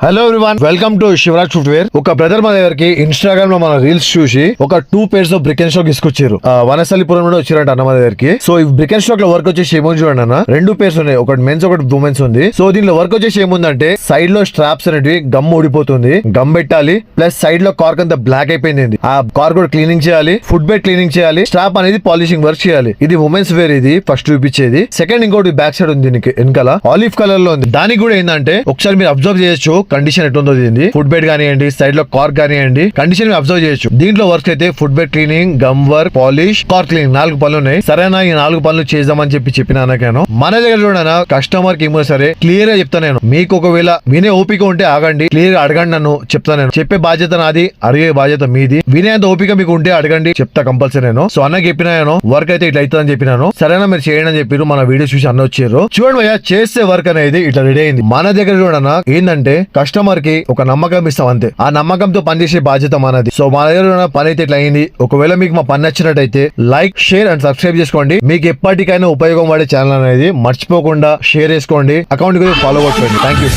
Hello everyone, welcome to Shivraj footwear. ఒక brother మా దగ్గరికి ఇన్స్టాగ్రామ్ లో మన రీల్స్ చూసి ఒక 2 pairs of brick and stock తీసుకొచ్చారు. వనస్థలిపురం నుండి వచ్చారంట అన్న మా దగ్గరికి. సో ఈ బ్రిక్ అండ్ స్టాక్ లో వర్క్ వచ్చేసి ఏముంది చూడండి అన్న, 2 pairs ఉన్నాయి, ఒకటి మెన్స్ ఒకటి ఉమెన్స్ ఉంది. సో దీనిలో వర్క్ వచ్చేసి ఏముందంటే సైడ్ లో స్ట్రాప్స్ అనేవి గమ్ ఊడిపోతుంది, గమ్ పెట్టాలి, ప్లస్ సైడ్ లో కార్క్ అంతా బ్లాక్ అయిపోయింది. ఆ కార్క్ కూడా క్లీనింగ్ చేయాలి, ఫుట్ బెడ్ క్లీనింగ్ చేయాలి, స్ట్రాప్ అనేది పాలిషింగ్ వర్క్ చేయాలి. ఇది ఉమెన్స్ వేర్, ఇది ఫస్ట్ చూపించేది. సెకండ్ ఇంకోటి బ్యాక్ సైడ్ ఉంది, దీనికి వెనకాల ఆలివ్ కలర్ లో ఉంది. దానికి కూడా ఏంటంటే ఒకసారి మీరు అబ్జర్వ్ చేయొచ్చు కండిషన్ ఎట్లుందో. ఫుట్ బెడ్ కానివ్వండి, సైడ్ లో కార్క్ కానివ్వండి, కండిషన్ అబ్జర్వ్ చేయొచ్చు. దీంట్లో వర్క్ అయితే foot bed cleaning, gum work, polish, cork cleaning 4 పనులు ఉన్నాయి. సరేనా, ఈ 4 పనులు చేద్దామని చెప్పిన నేను మన దగ్గర చూడనా కస్టమర్ కి ఏమో సరే క్లియర్ గా చెప్తా. నేను మీకు ఒకవేళ వినే ఓపిక ఉంటే ఆగండి, క్లియర్ గా అడగండి, నన్ను చెప్తా. నేను చెప్పే బాధ్యత నాది, అడిగే బాధ్యత మీది. వినేంత ఓపిక మీకు ఉంటే అడగండి, చెప్తా కంపల్సరీ. నేను సో అన్నకి చెప్పినాను వర్క్ అయితే ఇట్లా అవుతుందని చెప్పినాను. సరేనా మీరు చేయండి అని చెప్పారు. మన వీడియో చూసి అన్న వచ్చారు. చూడండి భయ్యా, చేసే వర్క్ అనేది ఇట్లా రెడీ అయింది. మన దగ్గర చూడనా ఏంటంటే కస్టమర్ కి ఒక నమ్మకం ఇస్తాం అంతే. ఆ నమ్మకంతో పనిచేసే బాధ్యత మనది. సో మన దగ్గర పని అయితే ఇట్లా అయింది. ఒకవేళ మీకు మా పని నచ్చినట్టయితే లైక్, షేర్ అండ్ సబ్స్క్రైబ్ చేసుకోండి. మీకు ఎప్పటికైనా ఉపయోగం పడే ఛానల్ అనేది మర్చిపోకుండా షేర్ చేసుకోండి, అకౌంట్ ఫాలో కొట్టుకోండి. Thank you.